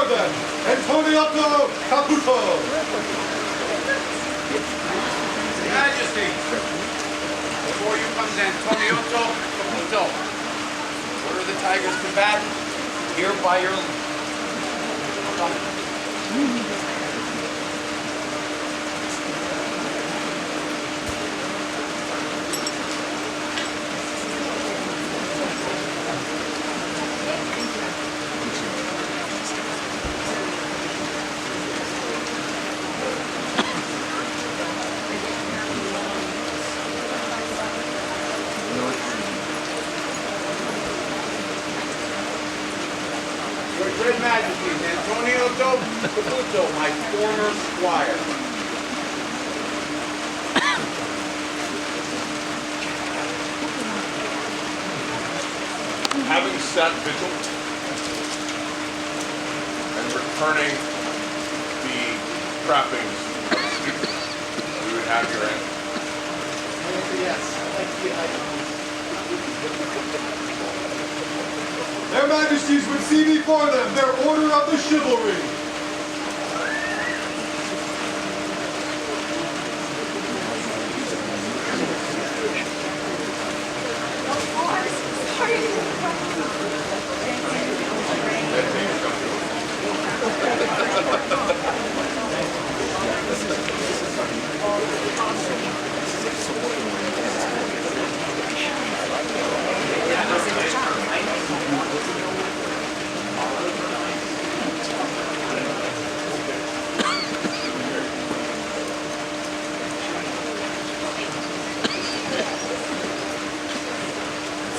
of them, Antoniotto Caputo. Majesty, before you comes Antoniotto Caputo, order the Tiger's combatant, here by your Your Great Majesty, Antoniotto Caputo, my former squire. Having sat vigil and returning the trappings, we would have your answer. Yes, thank you. Their Majesties would see before them their order of the Chivalry.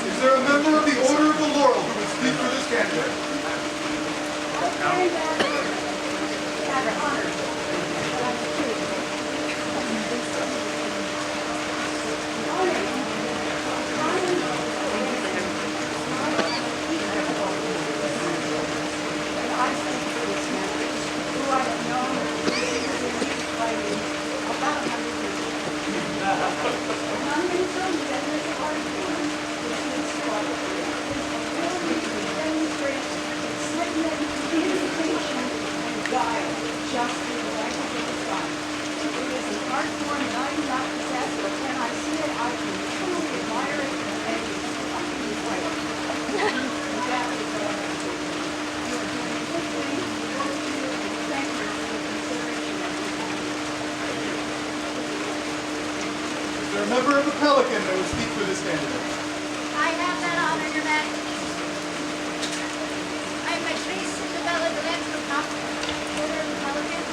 Is there a member of the Order of the Laurel who would speak for this candidate? Is there a member of the Pelican that would speak for this candidate? I have that honor, Your Majesty. I'm Patrice Isabella de Order of the Pelican.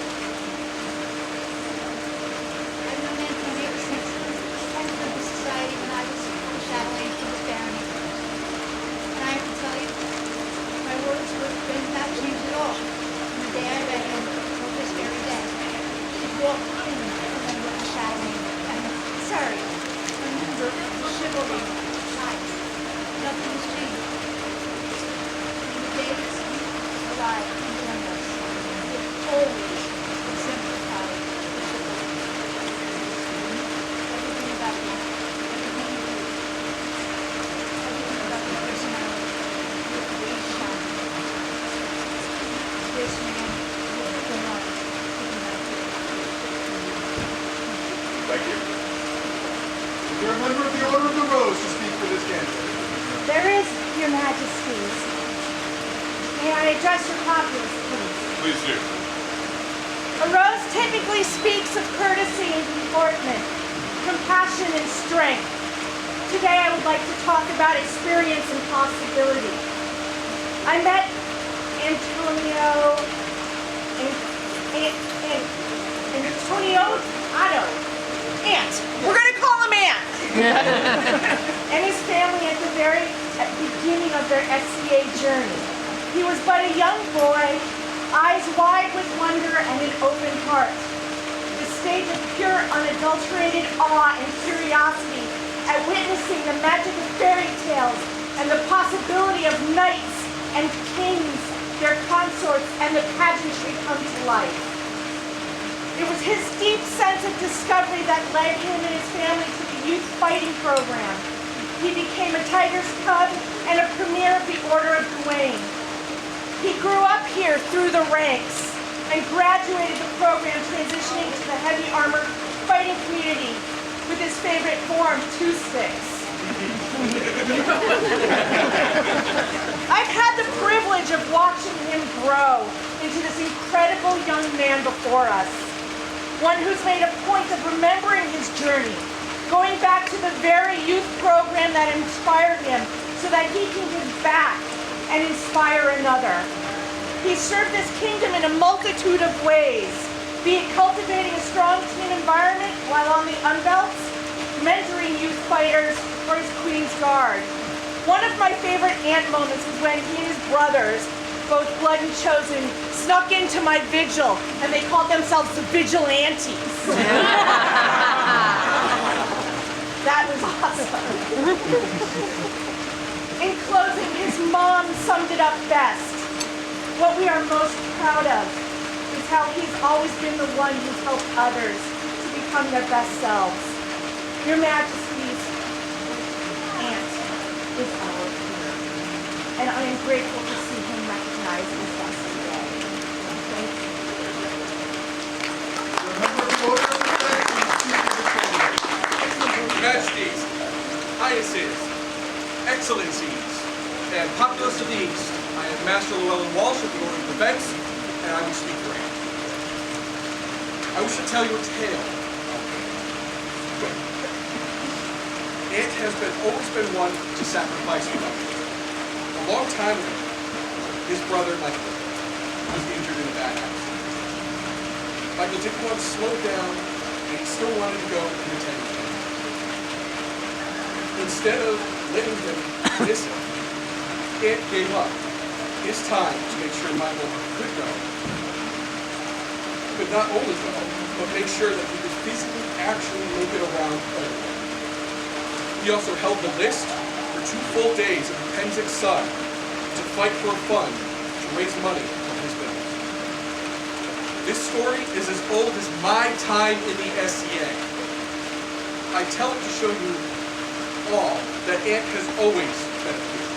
I've known Antony ever since I entered the society when I was foreshadowing for the Barony. And I have to tell you, my words would have been not changed at all from the day I read him until this very day. He walked in and with the shadowing. Sorry, remember the chivalry nights. Nothing has changed. The days alive and join us. It always exemplified the chivalry. Everything about you, everything you do, everything about your personality, your way shine. This man will go on. Thank you. Is there a member of the Order of the Rose to speak for this candidate? There is, Your Majesties. May I address your populace, please? Please do. A rose typically speaks of courtesy and deportment, compassion and strength. Today I would like to talk about experience and possibility. I met Antoniotto Ant. We're going to call him Ant. And his family at the very beginning of their SCA journey. He was but a young boy, eyes wide with wonder and an open heart. The state of pure, unadulterated awe and curiosity at witnessing the magic of fairy tales and the possibility of knights and kings, their consorts, and the pageantry come to life. It was his deep sense of discovery that led him and his family to the youth fighting program. He became a Tiger's Cub and a premier of the Order of Gawain. He grew up here through the ranks and graduated the program, transitioning to the heavy armored fighting community with his favorite form, two sticks. I've had the privilege of watching him grow into this incredible young man before us. One who's made a point of remembering his journey, going back to the very youth program that inspired him so that he can give back and inspire another. He served this kingdom in a multitude of ways, be it cultivating a strong team environment while on the unbelts, mentoring youth fighters, or his Queen's Guard. One of my favorite Ant moments was when he and his brothers, both blood and chosen, snuck into my vigil, and they called themselves the Vigilantes. That was awesome. In closing, his mom summed it up best. What we are most proud of is how he's always been the one who's helped others to become their best selves. Your Majesty's aunt is our hero, and I am grateful to see him recognized as such today. Thank you. Majesties, Highnesses, Excellencies, and populace of the East, I am Master Llewellyn Walsh of the Order of the Vents, and I will speak for Ant. I wish to tell you a tale. Ant has always been one to sacrifice for others. A long time ago, his brother Michael was injured in a bad accident. Michael didn't want to slow down, and he still wanted to go and attend to him. Instead of letting him listen, Ant gave up his time to make sure Michael could go. But not only go, but make sure that he could physically actually make it around Oregon. He also held the list for 2 full days in the Pennsic sun to fight for a fund to raise money for his bills. This story is as old as my time in the SCA. I tell it to show you all that Ant has always been a hero.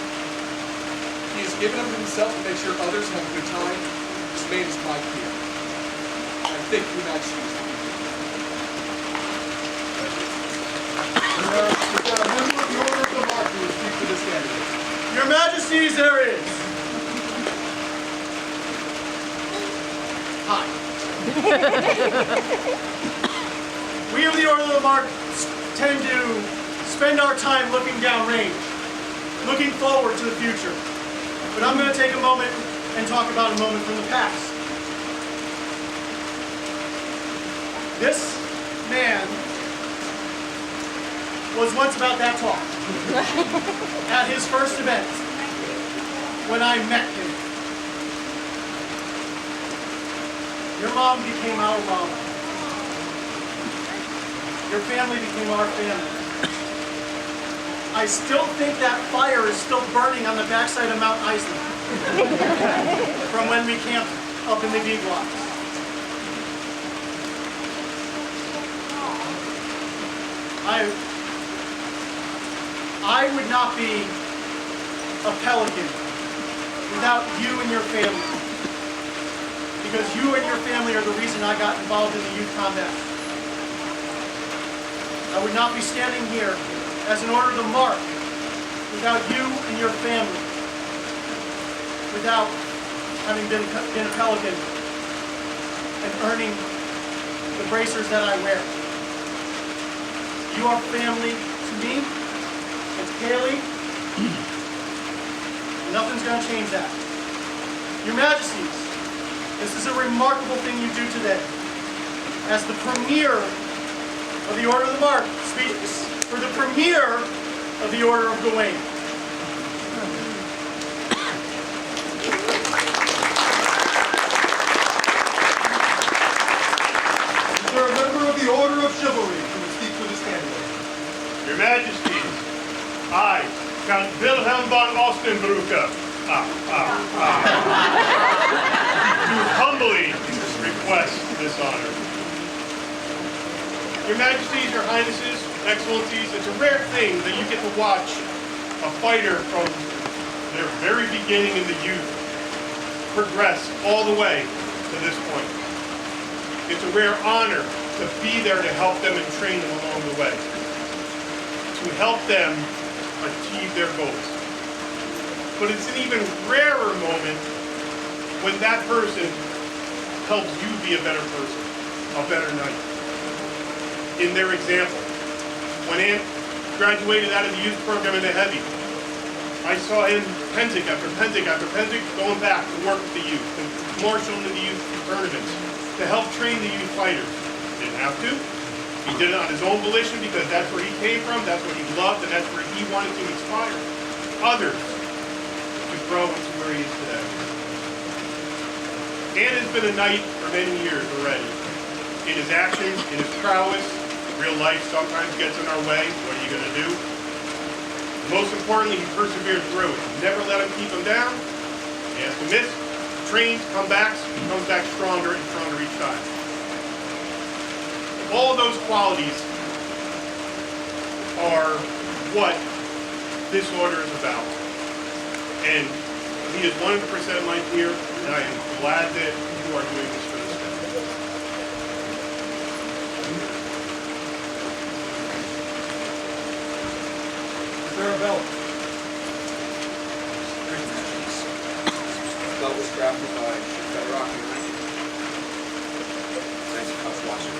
He has given of himself to make sure others have a good time. This man is my peer. I thank you, Majesties. A member of the Order of the Mark who will speak for this candidate. Your Majesties, there is. Hi. We of the Order of the Mark tend to spend our time looking downrange, looking forward to the future. But I'm going to take a moment and talk about a moment from the past. This man was once about that tall at his first event when I met him. Your mom became our mom. Your family became our family. I still think that fire is still burning on the backside of Mount Iceland from when we camped up in the V blocks. I would not be a Pelican without you and your family. Because you and your family are the reason I got involved in the youth combat. I would not be standing here as an Order of the Mark without you and your family. Without having been a Pelican and earning the bracers that I wear. You are family to me and to Haley. Nothing's going to change that. Your Majesties, this is a remarkable thing you do today. As the premier of the Order of the Mark speaks for the premier of the Order of Gawain. Is there a member of the Order of Chivalry who will speak for this candidate? Your Majesties, I, Count Wilhelm von Ostenbrucker, do humbly request this honor. Your Majesties, Your Highnesses, Excellencies, it's a rare thing that you get to watch a fighter from their very beginning in the youth progressed all the way to this point. It's a rare honor to be there to help them and train them along the way, to help them achieve their goals. But it's an even rarer moment when that person helps you be a better person, a better knight. In their example, when Ant graduated out of the youth program in the Heavy, I saw him Penzic after Penzic after Penzic going back to work with the youth, to marshal in the youth tournaments, to help train the youth fighters. Didn't have to. He did it on his own volition because that's where he came from, that's what he loved, and that's where he wanted to inspire others to grow into where he is today. Ant has been a knight for many years already. In his actions, in his prowess, real life sometimes gets in our way. What are you going to do? Most importantly, he persevered through it. Never let him keep him down. He has to miss, trains, comes back stronger and stronger each time. All of those qualities are what this order is about. And he is 100% my peer, and I am glad that you are doing this for this family. Is there a belt? Belt was crafted by Barony. Nice cuff washer.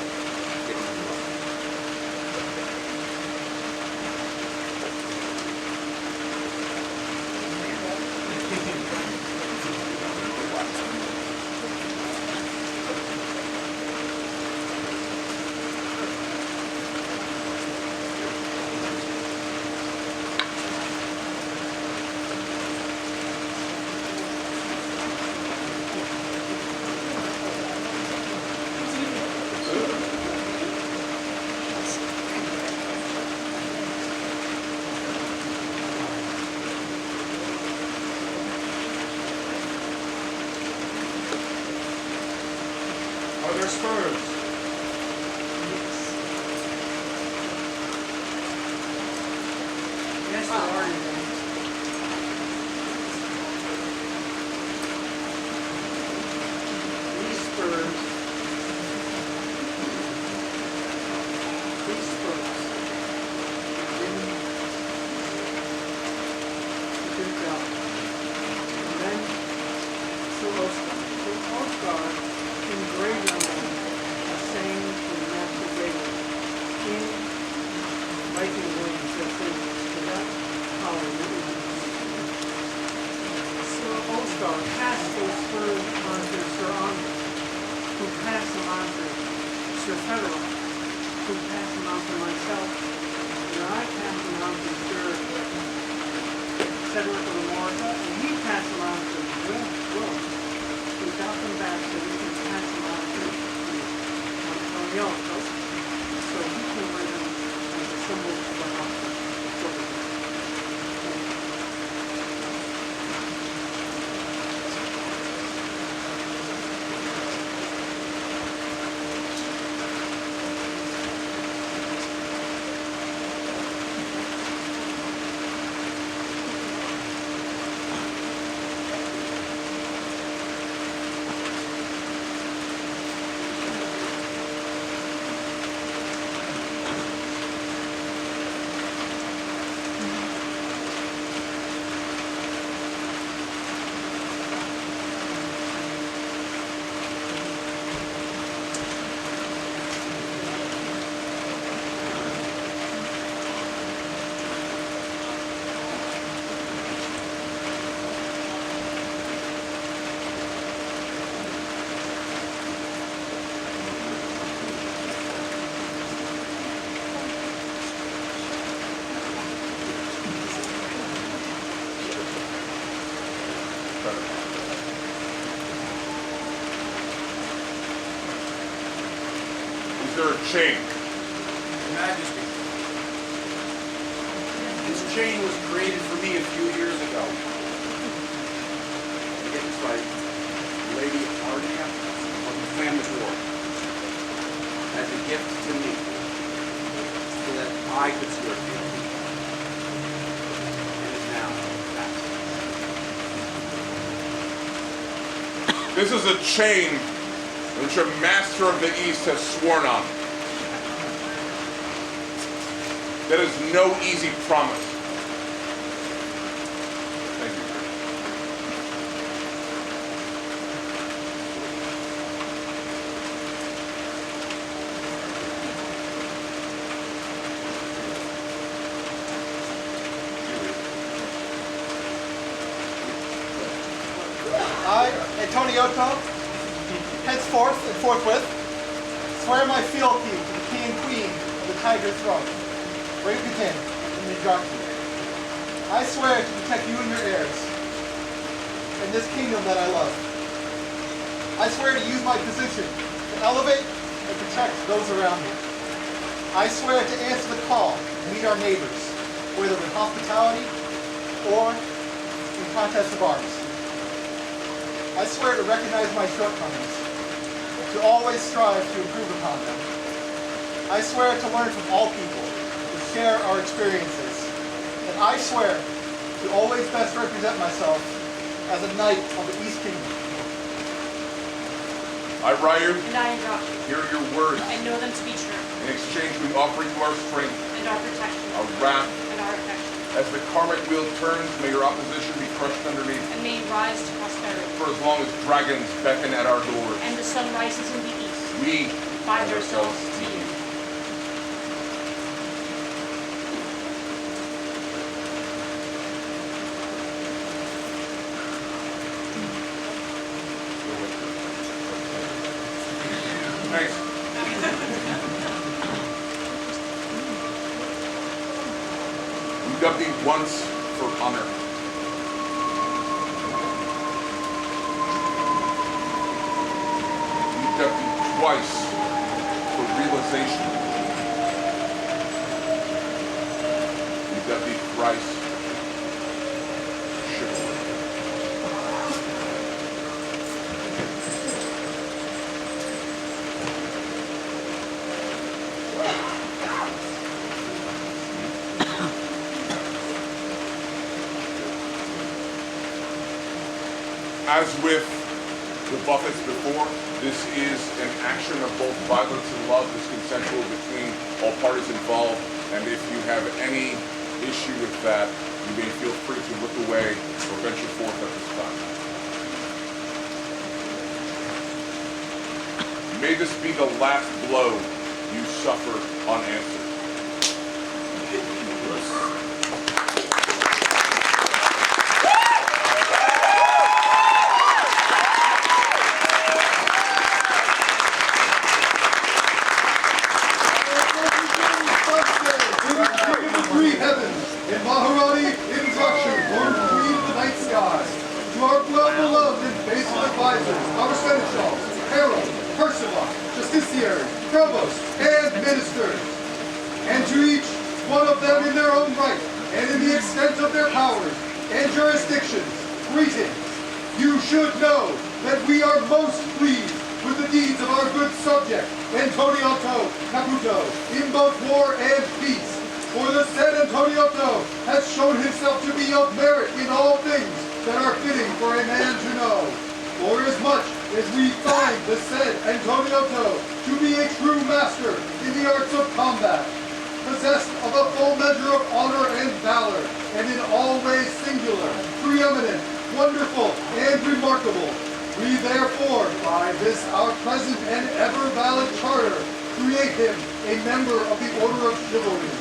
Are there spurs? Yes, there are. These spurs. These spurs. Good job. And then, the All-Star engraved on them a saying from Master Vader. In Viking wings that says, to that power that is in you." So All-Star passed those spurs on to Sir Andre, who passed them on to Sir Federer, who passed them on to myself, and I passed them on to Sir Cedric of Amorica, and he passed them on to Will. We got them back so we can pass them on to Antoniotto, so he can wear them as a symbol of our house. Is there a chain? Your Majesty, this chain was created for me a few years ago. It's by Lady Arnia of the Famous War as a gift to me so that I could serve you. And is now back. This is a chain which a master of the East has sworn on. That is no easy promise. Thank you. I, Antoniotto, henceforth and forthwith, swear my fealty to the king and queen of the Tiger Throne, Great Britain and the Jarkey. I swear to protect you and your heirs, in this kingdom that I love. I swear to use my position to elevate and protect those around me. I swear to answer the call to meet our neighbors, whether in hospitality or in contest of arms. I swear to recognize my shortcomings, to always strive to improve upon them. I swear to learn from all people, to share our experiences. And I swear to always best represent myself as a knight of the East Kingdom. I, Ryu, And I, Joshua, hear your words. I know them to be true, In exchange, we offer you our strength, and our protection, our wrath. and our affection, As the karmic wheel turns, may your opposition be crushed underneath. and may it rise to prosperity. For as long as dragons beckon at our doors, And the sun rises in the east, we bind ourselves to you. Thanks. We dubbed thee once for honor. We dubbed thee twice for realization. We dubbed thee thrice for chivalry. As with the buffets before, this is an action of both violence and love. It's consensual between all parties involved, and if you have any issue with that, you may feel free to look away or venture forth at this time. May this be the last blow you suffer unanswered. Three heavens, in Barony, in Russia, Lord Queen of the night sky, to our well-beloved and faithful advisors, our seneschals, heralds, pursuivants, justiciaries, provosts, and ministers, and to each one of them in their own right, and in the extent of their powers and jurisdictions, greetings. You should know that we are most pleased with the deeds of our good subject, Antoniotto Caputo, in both war and peace. For the said Antoniotto has shown himself to be of merit in all things that are fitting for a man to know. For as much as we find the said Antoniotto to be a true master in the arts of combat, possessed of a full measure of honor and valor, and in all ways singular, preeminent, wonderful, and remarkable, we therefore, by this our present and ever valid charter, create him a member of the Order of Chivalry,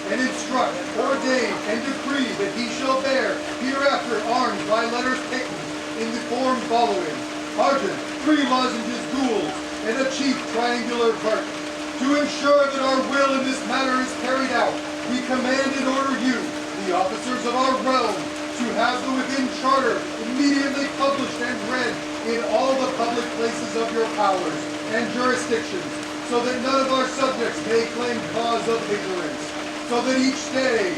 and instruct, ordain, and decree that he shall bear hereafter arms by letters patent in the form following: argent, 3 lozenges gules, and a chief triangular part. To ensure that our will in this matter is carried out, we command and order you, the officers of our realm, to have the within charter immediately published and read in all the public places of your powers and jurisdictions, so that none of our subjects may claim cause of ignorance, so that each day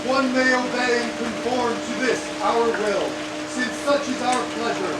one may obey and conform to this our will, since such is our pleasure,